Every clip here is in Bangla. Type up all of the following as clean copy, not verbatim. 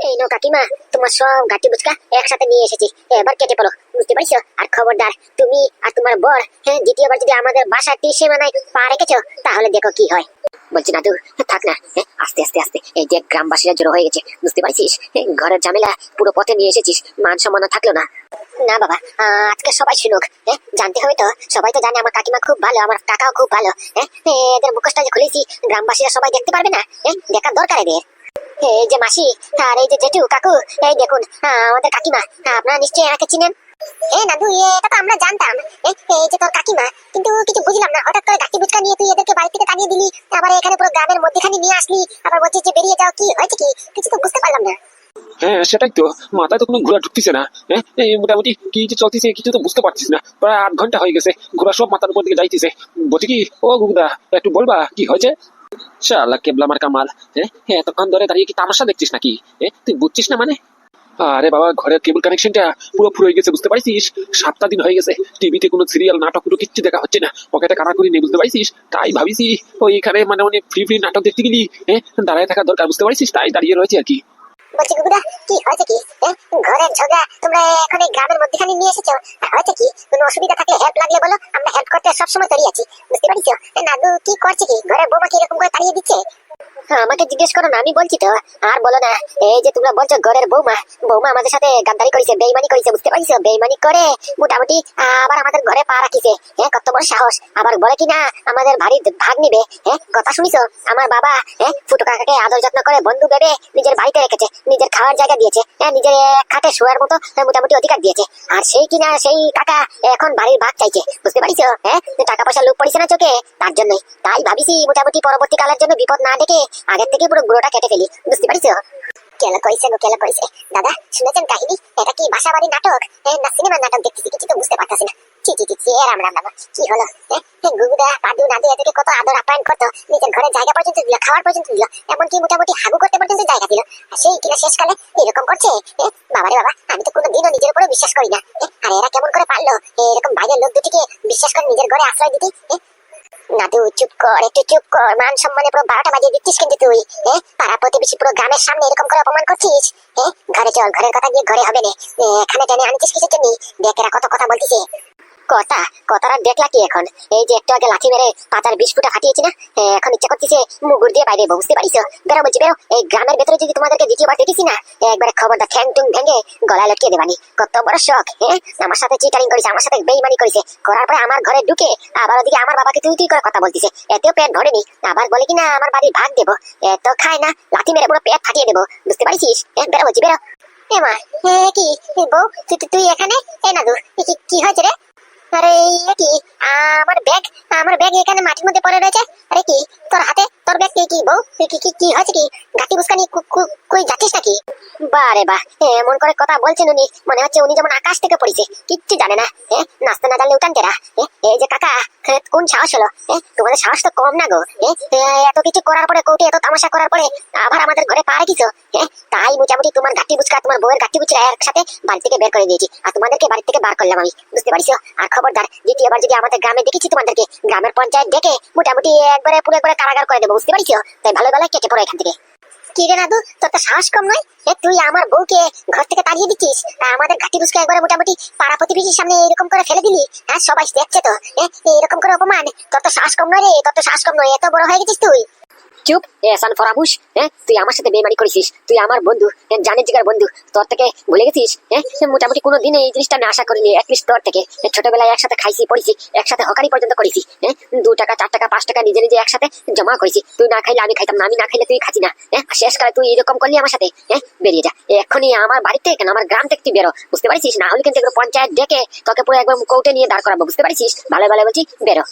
এই নো কাকিমা, তোমার সব গাটি বুচকা একসাথে নিয়ে এসেছি, এবার কেটে পড়ো, বুঝতে পারছো? আর খবরদার, তুমি আর তোমার বর দ্বিতীয়বার যদি আমাদের বাসার সীমানায় পা রেখেছো তাহলে দেখো কি হয়। বলছি নাদু, থাক না, আস্তে আস্তে আস্তে, এই যে গ্রামবাসীরা জড়ো হয়ে গেছে, বুঝতে পারছিস? ঘরের ঝামেলা পুরো পথে নিয়ে এসেছিস, মান সম্মান থাকলো না। না বাবা, আজকে সবাই শুনুক, জানতে হবে তো, সবাই তো জানে আমার কাকিমা খুব ভালো, আমার কাকাও খুব ভালো। এদের মুখোশটা যে খুলেছি গ্রামবাসীরা সবাই দেখতে পারবে না, দেখার দরকার এদের। এই যে মাসি আর এই যে জেঠু কাকু, এই দেখুন আমাদের কাকিমা, আপনারা নিশ্চয়ই এনাকে চিনেন। দাদু, এটা তো আমরা জানতাম, এই যে তোর কাকিমা, কিন্তু কিছু বুঝলাম না, হঠাৎ করে গাছি বুচকা নিয়ে তুই এদেরকে বাড়ি থেকে তাড়িয়ে দিলি, আবার এখানে পুরো গ্রামের মধ্যেখানে নিয়ে আসলি, আবার বলছিস যে বেরিয়ে যাও, কি হয়েছে কি? কিছু তো বুঝতে পারলাম না। হ্যাঁ সেটাই তো, মাথায় তো কোনো ঘোরা ঢুকতেছে না। এই মোটামুটি কি যে চলতেছে কিছু তো বুঝতে পারছিস না, প্রায় 8 ঘন্টা হয়ে গেছে, ঘোরা সব মাথার উপর দিকে যাইতেছে। বলছি কি, ও গুদা, একটু বলবা কি হয়েছে? শালা কেবলা মার কামাল, এতক্ষণ ধরে দাঁড়িয়ে কি তামাশা দেখছিস নাকি? তুই বুঝছিস না মানে? আরে বাবা, ঘরের কেবল কানেকশনটা পুরো ফুরো গেছে, বুঝতে পারছিস? 7টা দিন হয়ে গেছে টিভিতে কোনো সিরিয়াল নাটক কোনো কিচ্ছু দেখা হচ্ছে না, পকেটে কারা করি নেই, বুঝতে পারছিস? তাই ভাবিছি ওইখানে মানে অনেক ফ্রি ফ্রি নাটক দেখতে গেলি দাঁড়ায় থাকা দরকার, বুঝতে পারছিস? তাই দাঁড়িয়ে রয়েছে আর কি। বলছি গুগুদা, কি হয়েছে কি? ঘরের ঝগড়া তোমরা এখন এই গ্রামের মধ্যখানে নিয়ে এসেছো, হয়েছে কি? কোনো অসুবিধা থাকলে হেল্প লাগলে বলো, আমরা হেল্প করতে সবসময় তৈরি আছি, বুঝতে পারছো? নাদু কি করছে কি? ঘরের বৌমা কি এরকম করে তাড়িয়ে দিচ্ছে? আমাকে জিজ্ঞেস করো না, আমি বলছি তো, আর বলো না। এই যে তোমরা বলছো ঘরের বৌমা, বৌমা আমাদের সাথে গাদ্দারি করেছে, বেইমানি করেছে, বুঝতে পারছো? বেইমানি করে মোটামুটি আবার আমাদের ঘরে পা রাখিছে। কত বড় সাহস! আবার বলে কি না আমাদের বাড়ির ভাগ নিবে। কথা শুনিছো? আমার বাবা ফুটো কাকাকে আদর যত্ন করে বন্ধু ভেবে নিজের বাড়িতে রেখেছে, নিজের খাওয়ার জায়গা দিয়েছে, নিজের খাটে শোয়ার মতো মোটামুটি অধিকার দিয়েছে। আর সেই কিনা সেই কাকা এখন বাড়ির ভাগ চাইছে, বুঝতে পারছো? টাকা পয়সা লোক পড়েছে না চোখে, তার জন্যই। তাই ভাবিছি মোটামুটি পরবর্তীকালের জন্য বিপদ না ডেকে আগের থেকে পুরো গুঁড়োটা কেটে ফেলি, বুঝতে পারছো? কেলা কইছে গো, কেলা কইছে। দাদা, শুনেছেন কাহিনী? এটা কি বাসাবাড়ি নাটক না সিনেমার নাটক দেখতেছি, কিছু তো বুঝতে পারতাছি না। চি চি চি, রাম রাম রাম, কি হলো? গুগুদা পাদু নাদু এদেরকে কত আদর আপ্যায়ন করতো, নিজের ঘরের জায়গা পর্যন্ত দিল, খাওয়ার পর্যন্ত দিল, এমনকি মোটামুটি হাগু করতে পর্যন্ত জায়গা দিল। আর সেই কিনা শেষকালে এরকম করছে। বাবারে বাবা, আমি তো কোনোদিনও নিজের উপরে বিশ্বাস করি না। আর এরা কেমন করে পারলো এরকম বাইরের লোক দুটিকে বিশ্বাস করে নিজের ঘরে আশ্রয় দিতে? নাদু চুপ কর, একটু চুপ কর, মান সম্মানে পুরো 12টা বাজিয়ে দিচ্ছিস কিন্তু তুই। পাড়া প্রতিবেশী পুরো গ্রামের সামনে এরকম করে অপমান করছিস। ঘরে চল, ঘরের কথা গিয়ে ঘরে হবে না, এখানে টেনে আনছিস কিসের জন্য? দেখ এরা কত কথা বলতেছে। কথাটা দেখলা কি এখন? এই যে একটু আগে লাঠি মেরে পাতার 20 ফুটা ফাটিয়েছি না, এখন ইচ্ছা করতেছে মুগুর দিয়ে বাইরে, বুঝতে পারিস? বেরো বলছি, বেরো। এই গ্রামের ভেতরে যদি তোমাদেরকে দ্বিতীয়বার দেখেছি না, একবারে খবরটা ঠ্যাং টুং ভেঙে গলায় লটকিয়ে দেবানি। কত বড় শখ! আমার সাথে চিটারিং করেছে, আমার সাথে বেইমানি করেছে, করার পরে আমার ঘরে ঢুকে আবার ওদিকে আমার বাবাকে তুই তুই করে কথা বলতেছে, এতেও পেট ভরেনি, আবার বলে কিনা আমার বাড়ির ভাগ দেবো। এত খায় না, লাঠি মেরে পুরো পেট ফাটিয়ে দেবো, বুঝতে পারিস? বেরো বলছি, বেরো। মা, কি বউ, তুই এখানে? না দু, কি হয়েছে রে? আরে কি, আমার ব্যাগ এখানে মাটির মধ্যে পড়ে রয়েছে। আরে কি তোর হাতে, তোর ব্যাগ কি বউ? কি হয়েছে কি? গাটি বুসকা নিয়ে কই যাচ্ছিস নাকি? বারে বাহ, এমন করে কথা বলছেন উনি, মনে হচ্ছে উনি যেমন আকাশ থেকে পড়েছে, কিচ্ছু জানে না। নাচতে না জানলে উঠান তেরা। এই যে কাকা, কোন সাহস হলো? তোমাদের সাহস তো কম না গো। এত কিছু করার পরে, কোর্টে এত তামাশা করার পরে আবার আমাদের ঘরে পা রেখেছো। তাই মোটামুটি তোমার গাটি বুচকা, তোমার বউয়ের গাটি বুচকা একসাথে বাড়ি থেকে বের করে দিয়েছি, আর তোমাদেরকে বাড়ি থেকে বার করলাম আমি, বুঝতে পারছো? আর খবরদার, দ্বিতীয়বার যদি আমাদের গ্রামে দেখেছি তোমাদেরকে, গ্রামের পঞ্চায়েত ডেকে মোটামুটি একবারে পুরো একবারে কারাগার করে দেবো, বুঝতে পারছো? তাই ভালো ভালো কেটে পড়ো এখান থেকে। কি রে নাদু, তোর তো সাহস কম নয়? তুই আমার বউকে ঘর থেকে তাড়িয়ে দিচ্ছিস, আমাদের ঘাটি বুঝকে একবারে মোটামুটি পাড়া প্রতিবেশীর সামনে এরকম করে ফেলে দিলি। সবাই দেখছে তো, এরকম করে অপমান। তোর তো সাহস কম নয় রে, তোর তো সাহস কম নয়, এত বড় হয়ে গেছিস তুই। চুপ, এসান ফরাবুশ, তুই আমার সাথে বেইমানি করেছিস, তুই আমার বন্ধু, জানের জিগার বন্ধু, তোর থেকে ভুলে গেছিস? মোটামুটি কোনোদিন এই জিনিসটা আমি আশা করিনি, অ্যাটলিস্ট তোর থেকে। ছোটবেলায় একসাথে খাইছি, পড়েছি, একসাথে হকারি পর্যন্ত করেছি, 2 টাকা 4 টাকা 5 টাকা নিজে নিজে একসাথে জমা করেছি। তুই না খাইলে আমি খাইতাম না, আমি না খাইলে তুই খাচ্ছি না। শেষকালে তুই এরকম করলি আমার সাথে। বেরিয়ে যা এক্ষুনি আমার বাড়িতে, কেন আমার গ্রাম থেকে তুই বেরো, বুঝতে পারছিস? না হলে কিন্তু পঞ্চায়েত ডেকে তোকে পুরো একবার কোর্টে নিয়ে দাঁড় করাবো, বুঝতে পারছিস? ভালো ভালো বলছি, বেরো।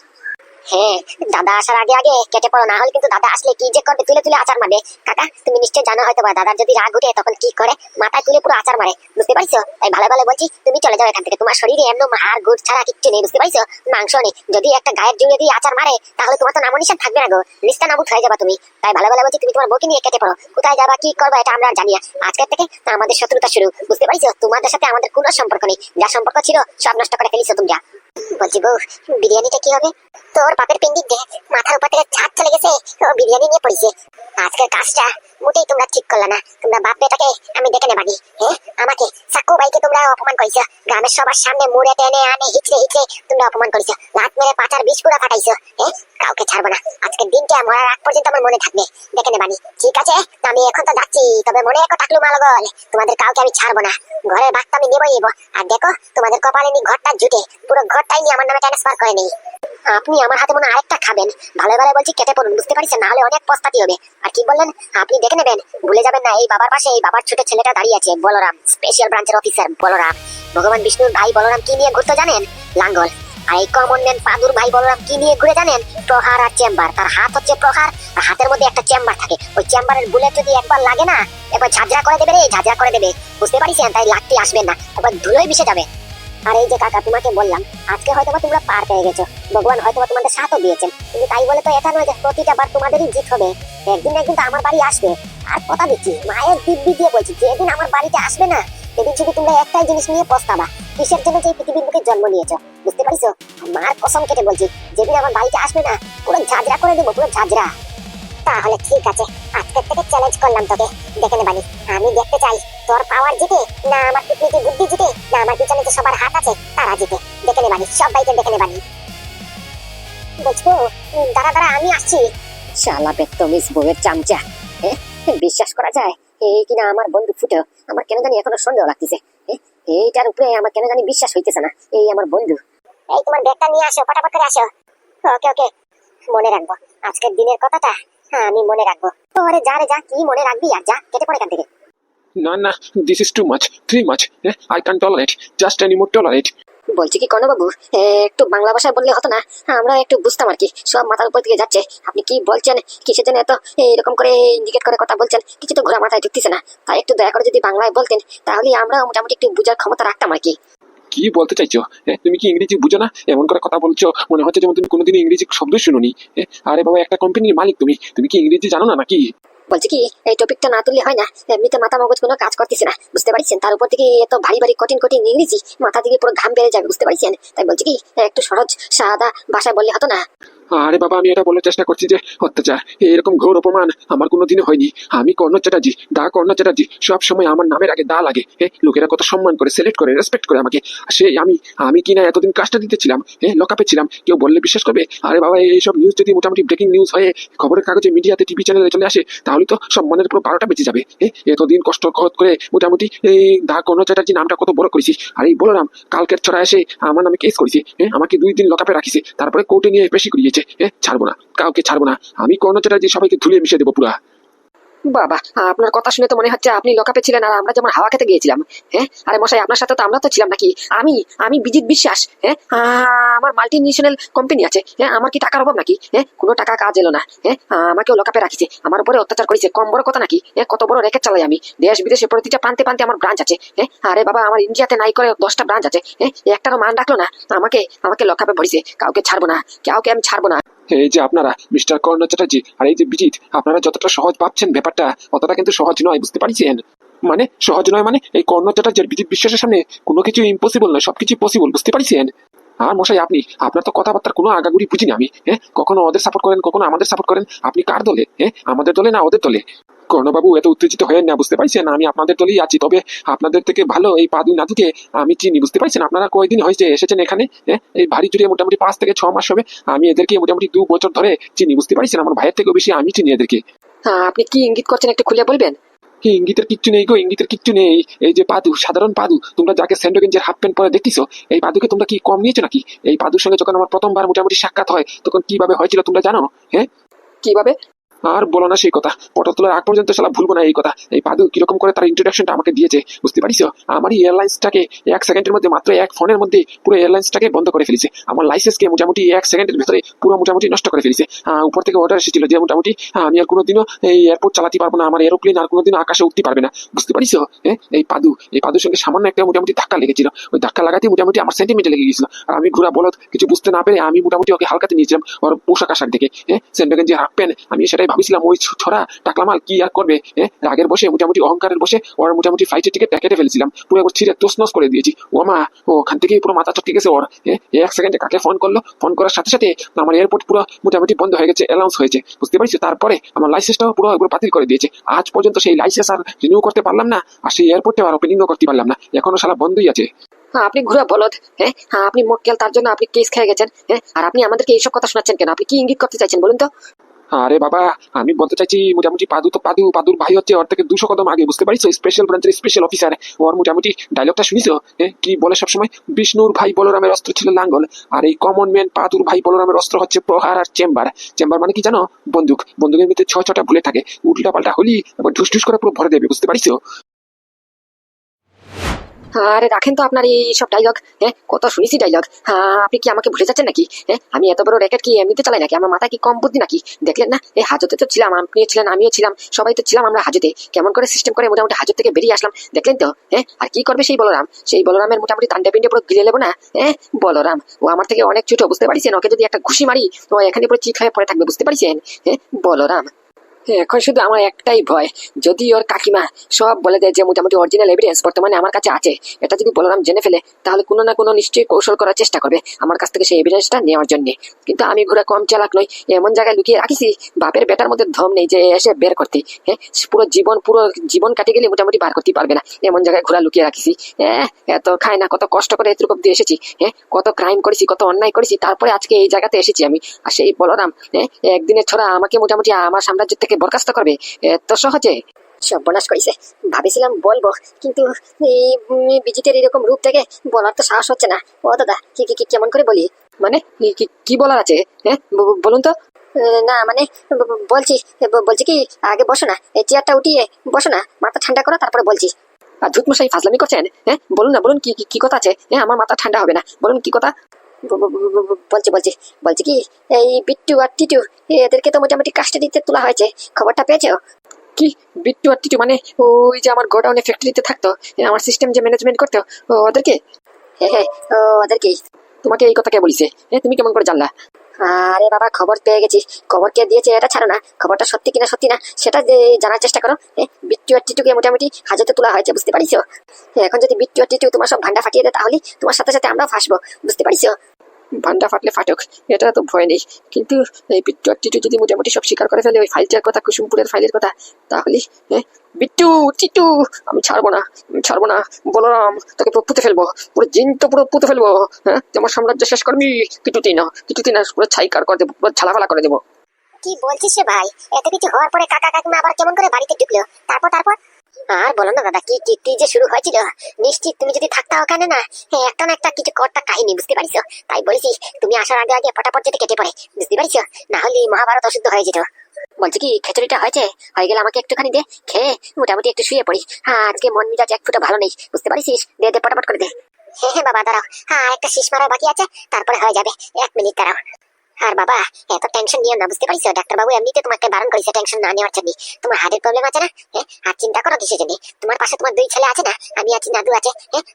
দাদা আসার আগে আগে কেটে পড়ো, না হলে কিন্তু দাদা আসলে কি যে করবে, তুলে তুলে আচার মারবে। কাকা, তুমি নিশ্চয় জানো হয়তো বা দাদার যদি রাগ উঠে তখন কি করে, মাথায় তুলে পুরো আচার মারে, বুঝতে পারছো? তাই ভালো ভালো বলছি, তুমি চলে যাও এখান থেকে, তোমার শরীরে এমন হাড় গুড় ছাড়া কিচ্ছু নেই, বুঝতে পারছো? মাংস নেই, যদি একটা গায়ের জুড়ে দিয়ে আচার মারে তাহলে তোমার তো নামনিশান থাকবে না গো, নিস্তা নাবুদ হয়ে যাবা তুমি। তাই ভালো ভালো বলছি, তুমি তোমার বউকে নিয়ে কেটে পড়ো, কোথায় যাবা কি করবা এটা আমরা জানি না। আজকের থেকে আমাদের শত্রুতা শুরু, বুঝতে পারছো? তোমাদের সাথে আমাদের কোনো সম্পর্ক নেই, যা সম্পর্ক ছিল সব নষ্ট করে ফেলিছো তুমি। যা বলছি বউ, বিরিয়ানিটা কি হবে? তোর বাপের পিন্ডির মাথার উপর থেকে ছাদ চলে গেছে, ও বিরিয়ানি নিয়ে পড়েছে। আজকের কাজটা মোটেই তোমরা ঠিক করলে না। তোমরা বাপ বেটাকে আমি দেখে নেবানি। আমাকে সাকু ভাইকে তোমরা অপমান করেছো, গ্রামের সবার সামনে মুড়ে টেনে আনে হিচড়ে হিচড়ে তোমরা অপমান করেছো, লাত মেরে পাচার বিষ পুরা ফাটাইছো। কাউকে ছাড়বো না, আজকের দিনটা মরার আগ পর্যন্ত আমার মনে থাকবে, দেখে নেবানি। ঠিক আছে, আমি এখন তো যাচ্ছি, তবে মনে রেখো টাকলু মালগল, তোমাদের কাউকে আমি ছাড়বো না। ঘরের বাঘটা আমি নেবই নেবো। আর দেখো তোমাদের কপালে নি ঘরটা জুটে পুরো ঘরটাই নিয়ে আমার নামে ট্রান্সফার করে নেই। আপনি আমার হাতে মনে আরেকটা খাবেন, ভালো ভালো বলছি কেটে পড়ুন, বুঝতে পারছেন, না হলে অনেক পস্তাতি হবে। আর কি বললেন, আপনি দেখে নেবেন, ভুলে যাবেন না এই বাবার পাশে এই বাবার ছোট ছেলেটা দাঁড়িয়ে আছে, বলরাম, স্পেশাল ব্রাঞ্চের অফিসার বলরাম। ভগবান বিষ্ণুর ভাই বলরাম কি নিয়ে ঘুরতে জানেন? লাঙ্গল। আর এই কমন ম্যান পাদুর ভাই বলরাম কি নিয়ে ঘুরে জানেন? প্রহার আর চেম্বার। তার হাত হচ্ছে প্রহার, আর হাতের মধ্যে একটা চেম্বার থাকে, ওই চেম্বারের বুলেট যদি একবার লাগে না, একবার ঝাঁঝরা করে দেবে রে, ঝাঁঝরা করে দেবে, বুঝতে পারছেন? তাই লাগতে আসবেন না, একবার ধুলোয় মিশে যাবে। আর এই যে কাকা, তোমাকে বললাম আজকে হয়তো তোমরা পার পেয়ে গেছো, ভগবান হয়তো তোমাদের সাথও দিয়েছেন, কিন্তু তাই বলে তো এটা নয় যে প্রতিটা বার তোমাদেরই জিত হবে। একদিন একদিন তো আমার বাড়ি আসবে। আর কথা দিচ্ছি, মায়ের দিব্যি দিয়ে বলছি, যেদিন আমার বাড়িতে আসবে না, সেদিন শুধু তোমরা একটাই জিনিস নিয়ে পস্তাবা, কিসের জন্য যে পৃথিবীর বুকে জন্ম নিয়েছো, বুঝতে পারছো? মার কসম কেটে বলছি, যেদিন আমার বাড়িতে আসবে না, পুরো ঝাঁঝরা করে দেবো, পুরো ঝাঁঝরা। তাহলে ঠিক আছে, আজকের থেকে চ্যালেঞ্জ করলাম তোকে, দেখে নেবানি। আমি দেখতে চাই তোর পাওয়ার জিতে না আমার কূটনীতি বুদ্ধি জিতে, না আমার পিছনে যে সবার হাত আছে তারা জিতে, দেখে নেবানি, সবাইকে দেখে নেবানি। বুঝবো, দাঁড়া দাঁড়া আমি আসছি। শালা বেত্তমিস বউয়ের চামচা, বিশ্বাস করা যায় এই কিনা আমার বন্ধু ফুটো? আমার কেন জানি এখনো সন্দেহ লাগতেছে, এইটার উপরে আমার কেন জানি বিশ্বাস হইতেছে না এই আমার বন্ধু। এই তোমার ব্যাগটা নিয়ে আসো, ফটাফট করে আসো। ওকে ওকে, মনে রাখবো আজকের দিনের কথাটা। হ্যাঁ আমি মনে রাখবো। তোরে যা রে যা, কি মনে রাখবি আর যা, কেটে পড়ে এখান থেকে। না না, this is too much, three much, I can tolerate, just any more tolerate. বলছি কি কর্ণবাবু, একটু বাংলা ভাষায় বললে হতো না? আমরা একটু বুঝতাম আর কি, সব মাথার উপর থেকে যাচ্ছে। আপনি কি বলছেন, কিসের জন্য এত এরকম করে ইন্ডিকেট করে কথা বলছেন, কিছু তো ঘোরা মাথায় ঢুকতেছে না। তাই একটু দয়া করে যদি বাংলায় বলতেন, তাহলে আমরা মোটামুটি একটু বুঝার ক্ষমতা রাখতাম আর কি। কি বলতে চাইছো? তুমি কি ইংরেজি বুঝো না? এমন করে কথা বলছো মনে হচ্ছে যেমন তুমি কোনোদিন ইংরেজি শব্দ শুনোনি। আরে বাবা, একটা কোম্পানির মালিক তুমি, তুমি কি ইংরেজি জানো না নাকি? বলছি কি, এই টপিকটা না তুললে হয় না? এমনিতে মাথা মগজ কোনো কাজ করতেছে না, বুঝতে পারছেন? তার উপর থেকে এত ভারী ভারী কঠিন কঠিন ইংরেজি, মাথা থেকে পুরো ঘাম বেড়ে যাবে, বুঝতে পারছেন? তাই বলছি কি, একটু সহজ সাদা ভাষায় বললে হতো না? আরে বাবা, আমি এটা বলার চেষ্টা করছি যে অত্যাচার, এরকম ঘোর অপমান আমার কোনোদিনও হয়নি। আমি কর্ণ চ্যাটার্জি, দা কর্ণ চ্যাটার্জি, সব সময় আমার নামের আগে দা লাগে। লোকেরা কত সম্মান করে, সিলেক্ট করে, রেসপেক্ট করে আমাকে। সেই আমি কিনা এতদিন কাজটা দিতেছিলাম, লকআপে ছিলাম, কেউ বললে বিশ্বাস করবে? আরে বাবা, এইসব নিউজ যদি মোটামুটি ব্রেকিং নিউজ হয়ে খবরের কাগজে, মিডিয়াতে, টিভি চ্যানেলে চলে আসে, তাহলে তো সম্মানের পুরো 12টা বেঁচে যাবে। এতদিন কষ্ট করে মোটামুটি এই দা কর্ণ চ্যাটার্জি নামটা কত বড় করেছি। আর এই বলরাম কালকের ছড়া এসে আমার নামে কেস করেছে, আমাকে 2 দিন লকআপে রাখিছে, তারপরে কোর্টে নিয়ে পেশি করিয়েছে। ছাড়বো না, কাউকে ছাড়বো না। আমি কর্ণ চ্যাটার্জি সবাইকে ধুলে মিশিয়ে দেবো পুরা। বাবা, আপনার কথা শুনে তো মনে হচ্ছে আপনি লকআপে ছিলেন আর আমরা যেমন হাওয়া খেতে গিয়েছিলাম। আরে মশাই, আপনার সাথে তো আমরা তো ছিলাম নাকি? আমি বিজিত বিশ্বাস, আমার মাল্টি ন্যাশনাল কোম্পানি আছে, আমার কি টাকার অভাব নাকি? কোনো টাকা কাজ এলো না, আমাকেও লকআপে রাখিছে, আমার উপরে অত্যাচার করেছে, কম বড় কথা নাকি? কত বড় রেকেট চালাই আমি, দেশ বিদেশে প্রতিটা প্রান্তে প্রান্তে আমার ব্রাঞ্চ আছে। আরে বাবা, আমার ইন্ডিয়াতে নাই করে 10টা ব্রাঞ্চ আছে, একটারও মান রাখলো না, আমাকে লকআপে ভরিছে। কাউকে ছাড়বো না, কাউকে আমি ছাড়বো না। এই যে আপনারা মিস্টার কর্ণ চ্যাটার্জি আর এই যে বিজিত, আপনারা যতটা সহজ ভাবছেন ব্যাপারটা, অতটা কিন্তু সহজ নয়, বুঝতে পারছেন? মানে সহজ নয় মানে, এই কর্ণ চ্যাটার্জি আর বিজিত বিশ্বাসের সামনে কোনো কিছু ইম্পসিবল নয়, সবকিছু পসিবল, বুঝতে পারছেন? আর মশাই, আপনার তো কথাবার্তার কোনো আগাগুড়ি বুঝিনি আমি। কখনো ওদের সাপোর্ট করেন, কখনো আমাদের সাপোর্ট করেন। আপনি কার দলে? আমাদের দলে না ওদের দলে? কর্ণবাবু, এত উত্তেজিত হয়েন না, বুঝতে পারছেন? আমি আপনাদের দলেই আছি, তবে আপনাদের থেকে ভালো এই পাদু নাদুকে আমি চিনি, বুঝতে পারছেন? আপনারা কয়দিন হয়েছে এসেছেন এখানে? এই ভারী জুড়ে মোটামুটি 5 থেকে 6 মাস হবে। আমি এদেরকে মোটামুটি 2 বছর ধরে চিনি, বুঝতে পারছেন? আমার ভাইয়ের থেকেও বেশি আমি চিনি এদেরকে। আপনি কি ইঙ্গিত করছেন, একটু খুলে বলবেন? কি ইঙ্গিতের কিচ্ছু নেই গো, ইঙ্গিতের কিচ্ছু নেই। এই যে পাদু, সাধারণ পাদু, তোমরা যাকে স্যান্ডো গেঞ্জের হাফ প্যান্ট পরে দেখতেছো, এই পাদুকে তোমরা কি কম নিয়েছো নাকি? এই পাদুর সঙ্গে যখন আমার প্রথমবার মোটামুটি সাক্ষাৎ হয়, তখন কিভাবে হয়েছিল তোমরা জানো? কিভাবে? আর বলো না সেই কথা, ফটো তোলার আগ পর্যন্ত শালা ভুলবো না এই কথা। এই পাদু কিরকম করে তার ইন্ট্রোডাকশনটা আমাকে দিয়েছে, বুঝতে পারিস? আমার এয়ারলাইন্সটাকে 1 সেকেন্ডের মধ্যে, মাত্র 1 ফোনের মধ্যে পুরো এয়ারলাইন্সটাকে বন্ধ করে ফেলেছে। আমার লাইসেন্সকে মোটামুটি 1 সেকেন্ডের ভিতরে পুরো মোটামুটি নষ্ট করে ফেলেছে। উপর থেকে অর্ডার এসেছিল যে মোটামুটি আমি আর কোনোদিনও এই এয়ারপোর্ট চালাতে পারবো না, আমার এরোপ্লেন আর কোনোদিনও আকাশে উঠতে পারবে না, বুঝতে পারিস? এই পাদুর সঙ্গে সামান্য একটা মোটামুটি ধাক্কা লেগেছিল। ওই ধাক্কা লাগাতে মোটামুটি আমার সেন্টিমিটার লেগে গেছিল। আর আমি ঘোরা বলদ কিছু বুঝতে না পেরে আমি মোটামুটি ওকে হালকাতে নিয়েছিলাম ওর পোশাক আশাক দেখে। সেন্ডো গেঞ্জি হাফ প্যান্ট, আমি সেটাই ভাবিছিলাম ওই ছড়া টাকলা মাল কি আর করবে, রাগের বসে মোটামুটি অহংকারের বসে ওর মোটামুটি ফ্লাইটের টিকিট কেটে ফেলেছিলাম, পুরো একবার ছিঁড়ে তোষনছ করে দিয়েছি। ও মা, ওখান থেকে পুরো মাথা চটকে গেছে ওর। এক সেকেন্ডে কাকে ফোন করলো, ফোন করার সাথে সাথে আমার এয়ারপোর্ট পুরো মোটামুটি বন্ধ হয়ে গেছে, অ্যালাউন্স হয়েছে, বুঝতে পারছি। তারপরে আমার লাইসেন্সটাও পুরো একবার বাতিল করে দিয়েছে। আজ পর্যন্ত সেই লাইসেন্স আর রিনিউ করতে পারলাম না, আর সেই এয়ারপোর্টে আর ওপেনিংও করতে পারলাম না, এখনো সালা বন্ধই আছে। আপনি ঘুরা বলদ, আপনি মক্কেল, তার জন্য আপনি কেস খেয়ে গেছেন, আর আপনি আমাদেরকে এইসব কথা শোনাচ্ছেন কেন? আপনি কি ইঙ্গিত করতে চাইছেন বলুন তো? আরে বাবা, আমি বলতে চাইছি মোটামুটি পাদুর ভাই হচ্ছে ওর থেকে 200 কদম আগে, বুঝতে পারিস? স্পেশাল ব্রাঞ্চের স্পেশাল অফিসার। ওর মোটামুটি ডায়লগটা শুনিছো? কি বলে সবসময়, বিষ্ণুর ভাই বলরামের অস্ত্র ছিল লাঙ্গল, আর এই কমন ম্যান পাদুর ভাই বলরামের অস্ত্র হচ্ছে প্রহার আর চেম্বার। চেম্বার মানে কি জানো? বন্দুক। বন্দুকের ভিতরে 6-6টা বুলেট থাকে, উল্টা পাল্টা হলি এবার ঢুস ঢুস করে পুরো ভরে দেবে, বুঝতে পারিস? আরে রাখেন তো আপনার এই সব ডায়লগ, কত শুনেছি ডায়লগ। আপনি কি আমাকে ভুলে যাচ্ছেন নাকি? আমি এত বড় র্যাকেট কি এমনিতে চালাই নাকি? আমার মাথা কি কম বুদ্ধি নাকি? দেখলেন না, এই হাজতে তো ছিলাম, আপনিও ছিলেন, আমিও ছিলাম, সবাই তো ছিলাম আমরা হাজতে। কেমন করে সিস্টেম করে মোটামুটি হাজত থেকে বেরিয়ে আসলাম, দেখলেন তো? আর কি করবে সেই বলরাম? সেই বলরামের মোটামুটি তান্ডে পিন্ডে পুরো গিলে নেবো না? বলরাম ও আমার থেকে অনেক ছোট, বুঝতে পারছেন? ওকে যদি একটা ঘুষি মারি ও এখানে পুরো চিট হয়ে পড়ে থাকবে, বুঝতে পারছেন? বলরাম এখন শুধু আমার একটাই ভয়, যদি ওর কাকিমা সব বলে দেয় যে মোটামুটি অরিজিনাল এভিডেন্স বর্তমানে আমার কাছে আছে, এটা যদি বলরাম জেনে ফেলে, তাহলে কোনো না কোনো নিশ্চয়ই কৌশল করার চেষ্টা করবে আমার কাছ থেকে সেই এভিডেন্সটা নেওয়ার জন্য। কিন্তু আমি ঘুরে কম চালাক নই, এমন জায়গায় লুকিয়ে রাখিছি বাপের বেটার মধ্যে দম নেই যে এসে বের করতে। পুরো জীবন কাটে গেলে মোটামুটি বার করতে পারবে না, এমন জায়গায় ঘোরা লুকিয়ে রাখিছি। এত খাই না, কত কষ্ট করে এতটুকু অব্দি এসেছি, কত ক্রাইম করেছি, কত অন্যায় করেছি, তারপরে আজকে এই জায়গাতে এসেছি আমি। আর সেই বলরাম একদিনের ছড়া আমাকে মোটামুটি আমার সাম্রাজ্য থেকে বরখাস্ত করবে এত সহজে? সর্বনাশ করেছে। ভাবেছিলাম বলবো, কিন্তু এই বিজিতের এরকম রূপ থেকে বলার তো সাহস হচ্ছে না। ও দাদা, কেমন করে বলি? মানে কি বলার আছে? বলুন তো। না মানে বলছি কি, আগে বসো না, এই চেয়ারটা উঠিয়ে বসো না, মাথা ঠান্ডা করো, তারপরে বলছি। আর ধুত মশাই ফাজলামি করছেন? বলুন না, বলুন কি কথা আছে? আমার মাথা ঠান্ডা হবে না, বলুন কি কথা। বলছি কি, এই বিট্টু আর টিটু এদেরকে তো মোটামুটি কাস্টাডিতে তোলা হয়েছে, খবরটা পেয়েছো? কি বিট্টু আর টিটু মানে ওই যে আমার গোডাউনে ফ্যাক্টরিতে থাকতো, আমার সিস্টেম যে ম্যানেজমেন্ট করতো, ওদেরকে? হ্যাঁ, ওদেরকেই। তোমাকে এই কথা কে বলিছে? তুমি কেমন করে জানলা? আরে বাবা, খবর পেয়ে গেছি। খবর কে দিয়েছে এটা ছাড়ো না, খবরটা সত্যি কিনা সত্যি না সেটা জানার চেষ্টা করো। বিট্টু আর টিটুকে মোটামুটি হাজতে তোলা হয়েছে, বুঝতে পারিস? এখন যদি বিট্টু আর টিটু তোমার সব ভান্ডা ফাটিয়ে দেয়, তাহলে তোমার সাথে সাথে আমরাও ফাঁসবো, বুঝতে পারিস? ভান্ডা ফাটলে ফাটুক, এটা তো ভয় নেই, কিন্তু এই বিট্টু আর টিটু যদি মোটামুটি সব স্বীকার করে ফেলে ওই ফাইলটার কথা, কুসুমপুরের ফাইলের কথা, তাহলে বিট্টু টিটু আমি ছাড়বো না, বলরাম তোকে পুঁতে ফেলবো, পুরো জিনটা পুরো পুঁতে ফেলবো। তোমার সাম্রাজ্য শেষ করবি, কিছুতেই না পুরো ছাইকার করে দেবো, পুরো ঝালাফালা করে দেবো। কি বলছিস রে ভাই? এত কিছু হওয়ার পরে কাকা কাকিমা আবার কেমন করে বাড়িতে ঢুকলো? তারপর আর বলো না দাদা, কি যে শুরু হয়েছিল। নিশ্চিত তুমি যদি থাকতা ওখানে না, একটা না একটা কিছু কর্তা কাহিনী, বুঝতে পারিস? তাই বলেছি তুমি আসার আগে আগে পটাপট যেতে কেটে পড়ে, বুঝতে পারিস? না হলে মহাভারত অশুদ্ধ হয়ে যেত। বলছি কি, খিচুড়িটা হয়ে গেলে আমাকে একটুখানি দে, খেয়ে মোটামুটি একটু শুয়ে পড়ি। আজকে মন মেজাজ এক ফুটা ভালো নেই, বুঝতে পারিস? দে পটাপট করে দে। হ্যাঁ বাবা দাঁড়াও, একটা শীষ মারা বাকি আছে, তারপরে হয়ে যাবে। 1 মিনিট দাঁড়াও। আর বাবা, এত টেনশন নিও না, বুঝতে পারিস? ডাক্তার বাবু এমনিতে তোমাকে বারণ করেছে টেনশন না নেওয়ার জন্য। তোমার হার্টের প্রবলেম আছে না, আর চিন্তা করো কিসের জন্য? তোমার পাশে তোমার 2 ছেলে আছে না, আমি আছি, নাদু আছে,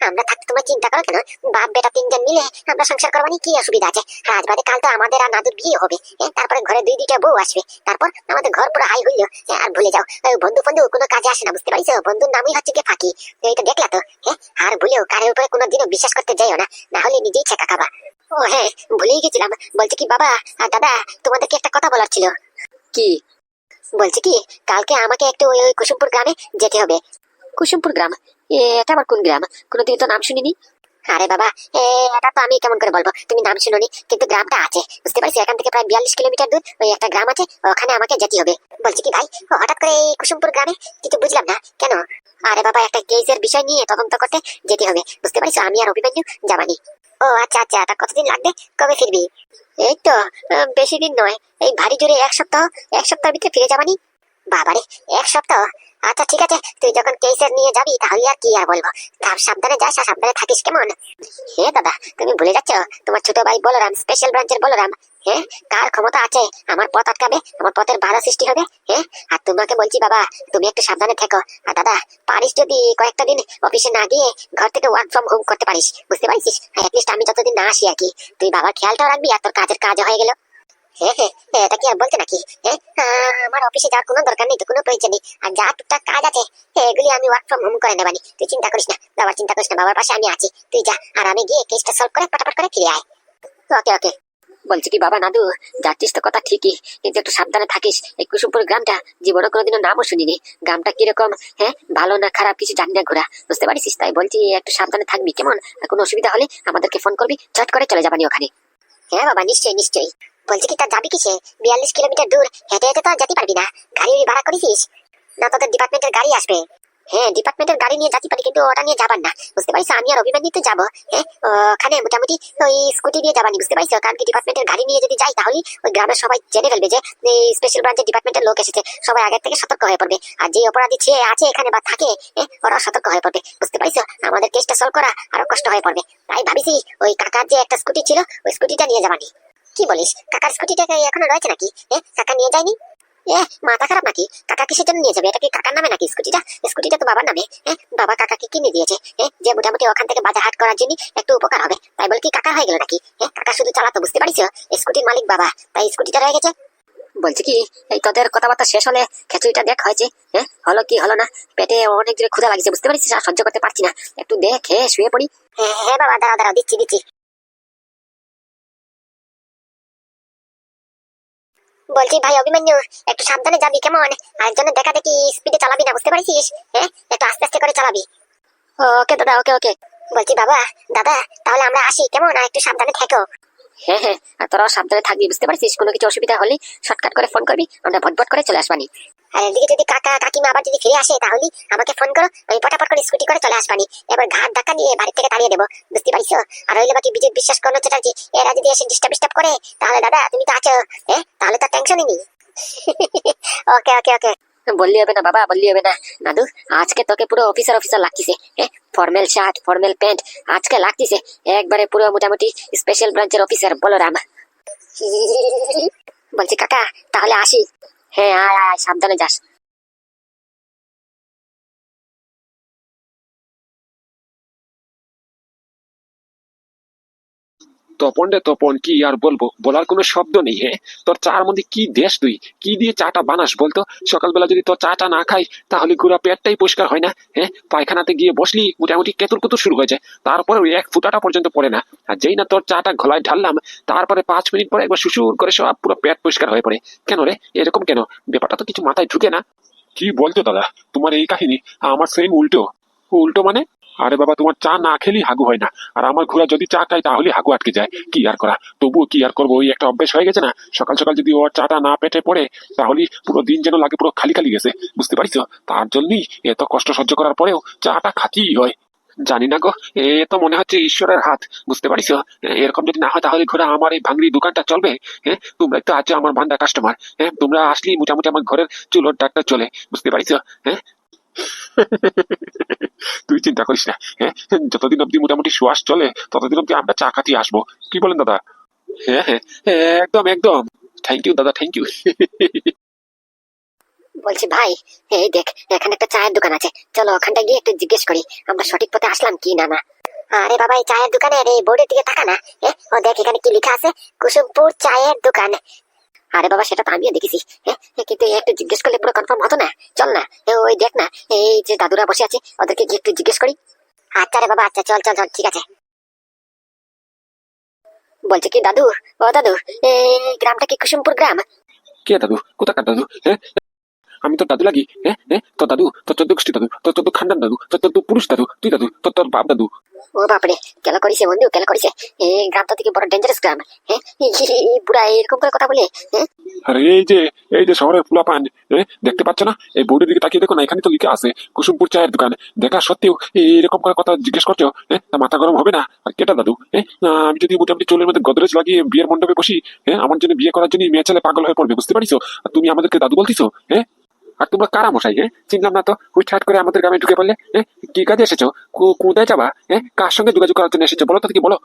আমরা থাকতে তোমার চিন্তা করো কেন? বাপ বেটা 3 জন মিলে আমরা সংসার করবানি, কি অসুবিধা আছে? আজ বাদে কাল তো আমাদের আর নাদুর বিয়ে হবে, তারপরে ঘরে 2-2টা বউ আসবে, তারপর আমাদের ঘর পুরো হাই হইলো। আর ভুলে যাও, বন্ধু কোনো কাজে আসে না, বুঝতে পারিস? বন্ধুর নামই হচ্ছে গিয়ে ফাঁকি, এইটা দেখলা তো? আর ভুলেও কারের উপরে কোনোদিনও বিশ্বাস করতে যাইও না, না হলে নিজেই ছেঁকা খাবা। ও হ্যাঁ, ভুলেই গেছিলাম। বলছি কি বাবা আর দাদা, তোমাদেরকে একটা কথা বলার ছিল। কি? বলছি কি, কালকে আমাকে একটু ওই কুসুমপুর গ্রামে যেতে হবে। কুসুমপুর গ্রাম? এটা আবার কোন গ্রাম? কোনোদিন তো নাম শুনিনি। আরে বাবা, এটা তো আমি কেমন করে বলবো, তুমি নাম শুনোনি, কিন্তু গ্রামটা আছে, বুঝতে পারছি? এখান থেকে প্রায় 42 কিলোমিটার দূর ওই একটা গ্রাম আছে, ওখানে আমাকে যেতে হবে। বলছি কি ভাই, হঠাৎ করে এই কুসুমপুর গ্রামে কিছু বুঝলাম না কেন? আরে বাবা, একটা কেসের বিষয় নিয়ে তদন্ত করতে যেতে হবে, বুঝতে পারিস? আমি আর অভিমন্যু যাবানি। ও আচ্ছা, তা কতদিন লাগবে? কবে ফিরবি? এই তো বেশি দিন নয়, এই ভারী জোরে 1 সপ্তাহ, 1 সপ্তাহের ভিতরে ফিরে যাবানি। বাবারে, 1 সপ্তাহ? আচ্ছা ঠিক আছে, তুই যখন কেসের নিয়ে যাবি তাহলে আর কি আর বলবো। সাবধানে যাস আর সাবধানে থাকিস, কেমন? হে দাদা, তুমি ভুলে যাচ্ছ তোমার ছোট ভাই বলরাম, স্পেশাল ব্রাঞ্চের বলরাম। কার ক্ষমতা আছে আমার পথ আটকাবে, আমার পথের বাধা সৃষ্টি হবে? আর তোমাকে বলছি বাবা, তুমি একটু সাবধানে থেকো। আর দাদা, পারিস যদি কয়েকটা দিন অফিসে না গিয়ে ঘর থেকে ওয়ার্ক ফ্রম হোম করতে পারিস, বুঝতে পারিস? অ্যাটলিস্ট আমি যতদিন না আসি আর কি, তুই বাবার খেয়ালটাও রাখবি আর তোর কাজের কাজ হয়ে গেল। হ্যাঁ হ্যাঁ, এটা কি আর বলতে নাকি? আমার অফিসে যাওয়ার কোনো দরকার নেই, তো কোনো প্রয়োজন নেই। আর যা টুকটাক কাজ আছে এগুলি আমি ওয়ার্ক ফ্রম হোম করে নেবানি। তুই চিন্তা করিস না, বাবার চিন্তা করিস না, বাবার পাশে আমি আছি। তুই যা, আর আমি গিয়ে কেসটা সলভ করে ফটাফট করে ফিরে আয়। ওকে ওকে। বলছি কি বাবা নাদু, যাচ্ছিস তো কথা ঠিকই, কিন্তু একটু সাবধানে থাকিস। এই কুসুমপুর গ্রামটা জীবনে কোনোদিনও নামও শুনিনি। গ্রামটা কিরকম, ভালো না খারাপ কিছু জানি না ঘোরা, বুঝতে পারিস? তাই বলছি একটু সাবধানে থাকবি কেমন? আর কোনো অসুবিধা হলে আমাদেরকে ফোন করবি, চট করে চলে যাবানি ওখানে। হ্যাঁ বাবা, নিশ্চয়ই নিশ্চয়ই। বলছি কি, তা যাবি কিসে? 42 কিলোমিটার দূর হেঁটে হেঁটে তো আর যেতে পারবি না। গাড়ি ভাড়া করেছিস? না তোদের ডিপার্টমেন্টের গাড়ি আসবে? হ্যাঁ, ডিপার্টমেন্টের গাড়ি নিয়ে যেতে পারি, কিন্তু ওটা নিয়ে যাবার না, বুঝতে পারিস? আমি আর অভিমানী তো যাবো। ওখানে মোটামুটি ওই স্কুটি দিয়ে যাবানি, বুঝতে পারিস? কারণ কি, ডিপার্টমেন্টের গাড়ি নিয়ে যদি যাই তাহলে ওই গ্রামের সবাই জেনে ফেলবে যে এই স্পেশাল ব্রাঞ্চের ডিপার্টমেন্টের লোক এসেছে। সবাই আগের থেকে সতর্ক হয়ে পড়বে, আর যে অপরাধী আছে এখানে বা থাকে, ওরাও সতর্ক হয়ে পড়বে, বুঝতে পারিস? আমাদের কেসটা সলভ করা আরো কষ্ট হয়ে পড়বে। তাই ভাবিছি ওই কাকার যে একটা স্কুটি ছিল, ওই স্কুটিটা নিয়ে যাবানি। কি বলিস, কাকার স্কুটিটা এখনো রয়েছে নাকি? কাকা নিয়ে যায়নি? মাথা খারাপ নাকি? কাকা কিসের জন্য নিয়ে যাবে? এটা কি কাকার নামে নাকি স্কুটিটা? স্কুটিটা তো বাবার নামে। বাবা কাকাকে কিনে দিয়েছে, যে মোটামুটি ওখান থেকে বাজার হাট করার জন্য একটু উপকার হবে। তাই বলে কি কাকা হয়ে গেল নাকি? কাকা শুধু চালাতো, বুঝতে পারিস? স্কুটির মালিক বাবা, তাই স্কুটিটা রয়ে গেছে। বলছি কি, এই তোদের কথাবার্তা শেষ হলে খিচুড়িটা দেখ হয়েছে, হলো কি হলো না? পেটে অনেক জোরে ক্ষুধা লাগছে, বুঝতে পারিস? আর সহ্য করতে পারছি না, একটু দে, খেয়ে শুয়ে পড়ি। হ্যাঁ বাবা, দাঁড়া দাঁড়া, দিচ্ছি দিচ্ছি। বলছি ভাই অভিমন্যু, একটু সাবধানে যাবি কেমন? আরেকজনের দেখা দেখি স্পিডে চালাবি না, বুঝতে পারছিস? একটু আস্তে আস্তে করে চালাবি। ওকে দাদা, ওকে ওকে। বলছি বাবা, দাদা, তাহলে আমরা আসি কেমন? আর একটু সাবধানে থেকো। হ্যাঁ, আর তোরাও সাবধানে থাকবি, বুঝতে পারছিস? কোনো কিছু অসুবিধা হলে শর্টকাট করে ফোন করবি, আমরা ভটভট করে চলে আসবানি। আর এদিকে যদি কাকা কাকিমা আবার যদি ফিরে আসে তাহলে আমাকে ফোন করো, আমি পটাপট করে স্কুটি করে চলে আসবানি। এবার ঘাট ধাক্কা দিয়ে বাড়ি থেকে তাড়িয়ে দেবো, বুঝতে পারিস? আর হইলে বাকি বিজয় বিশ্বাস করলো চ্যাটার্জি, এরা যদি এসে ডিস্টার্ব করে তাহলে দাদা তুমি তো আছো, তাহলে তো টেনশনই নেই। ওকে ওকে ওকে। বললি হবে না বাবা, বললি হবে না। নাদু, আজকে তোকে পুরো অফিসার অফিসার লাগতিছে। ফর্মাল শার্ট, ফর্মাল প্যান্ট, আজকে লাগতিছে একবারে পুরো মোটামুটি স্পেশাল ব্রাঞ্চের অফিসার বলরাম। বলছি কাকা, তাহলে আসি। হ্যাঁ, আয় আয়, সাবধানে যাস। তপন রে তপন, কি আর বলবো, বলার কোনো শব্দ নেই। তোর চার মধ্যে কি দেশ, তুই কি দিয়ে চাটা বানাস বলতো? সকালবেলা যদি তোর চাটা না খাই তাহলে গুড়া পেটটাই পরিষ্কার হয় না। পায়খানাতে গিয়ে বসলি মোটামুটি কেতুর কুতুর শুরু হয়ে যায়, তারপরে ওই এক ফুটাটা পর্যন্ত পড়ে না। আর যেই না তোর চাটা গলায় ঢাললাম, তারপরে 5 মিনিট পরে একবার শুশুর করে সব পুরো পেট পরিষ্কার হয়ে পড়ে। কেন রে, এরকম কেন? ব্যাপারটা তো কিছু মাথায় ঢুকে না। কি বলছো দাদা, তোমার এই কাহিনী আমার সেম উল্টো। উল্টো মানে? আরে বাবা, তোমার চা না খেলেই হাগু হয় না, আর আমার ঘোড়া যদি চা খাই তাহলে হাগু আটকে যায়। কি আর করা, তবুও কি আর করবো, ওই একটা অভ্যেস হয়ে গেছে না। সকাল সকাল যদি ওর চাটা না পেটে পড়ে তাহলে পুরো দিন যেন লাগে পুরো খালি খালি গেছে, বুঝতে পারিস? তার জন্যই এত কষ্ট সহ্য করার পরেও চাটা খাতেই হয়। জানি না গো, এ তো মনে হচ্ছে ঈশ্বরের হাত, বুঝতে পারিস? এরকম যদি না হয় তাহলে ঘোড়া আমার এই ভাঙড়ি দোকানটা চলবে? তোমরা তো আছো আমার বান্দা কাস্টমার। তোমরা আসলেই মোটামুটি আমার ঘরের চুলোর ডাকটা চলে, বুঝতে পারিস? হ্যাঁ। তুই চিন্তা করিস না। যতদিন অব্দি মোটামুটি শ্বাস চলে ততদিন অব্দি আমরা চা খাতি আসবো। কি বলেন দাদা? হ্যাঁ, একদম একদম। থ্যাংক ইউ দাদা, থ্যাংক ইউ। বলছি ভাই, এই দেখ এখানে একটা চায়ের দোকান আছে, চলো ওখানটা গিয়ে একটু জিজ্ঞেস করি আমরা সঠিক পথে আসলাম কি না। না, আরে বাবা, এই চায়ের দোকানের এই বোর্ডের দিকে তাকা না। ও দেখ এখানে কি লেখা আছে, কুসুমপুর চায়ের দোকান। আরে বাবা, সেটা তো আমিও দেখেছি, কিন্তু একটু জিজ্ঞেস করলে পুরো কনফার্ম হতো না। চল না, ওই দেখ না, এই যে দাদুরা বসে আছে ওদেরকে গিয়ে একটু জিজ্ঞেস করি। আচ্ছা রে বাবা, আচ্ছা, চল চল চল, ঠিক আছে। বলছে কি দাদু, ও দাদু, এই গ্রামটা কি কুসুমপুর গ্রাম? কে দাদু? কোথাকার দাদু? আমি তোর দাদু লাগি? তোর দাদু, তোর 14 গোষ্ঠী দাদু, তোর 14 খানদান দাদু, তোর 14 পুরুষ দাদু, তুই দাদু, তোর তোর বাপ দাদু। ও বাপরে, কেন করিছে বন্ধু, কেন করিছে? এই গ্রামটা থেকে বড় ডেঞ্জারাস গ্রাম। বুড়া এরকম করে কথা বলে? আরে এই যে শহরের পোলাপান, দেখতে পাচ্ছ না? এই বোর্ডের দিকে তাকিয়ে দেখো না, এখানে তো লিখে আছে কুসুমপুর চায়ের দোকান। দেখা সত্ত্বেও এরকম করে কথা জিজ্ঞেস করছো, তা মাথা গরম হবে না? আর কেটা দাদু? আমি যদি মোটামুটি চুলের মধ্যে গদরেজ লাগিয়ে বিয়ের মণ্ডপে বসি, আমার জন্য বিয়ে করার জন্য মেয়ে ছেলে পাগল হয়ে পড়বে, বুঝতে পারিস? আর তুমি আমাদেরকে দাদু বলতিছো? আর তোমরা কারা মশাই? চিনলাম না তো, হুটহাট করে আমাদের গ্রামে ঢুকে পড়লে। কি কাজে এসেছো? কোথায় যাবা? কার সঙ্গে যোগাযোগ করার জন্য এসেছো বলো তো, কি বলো?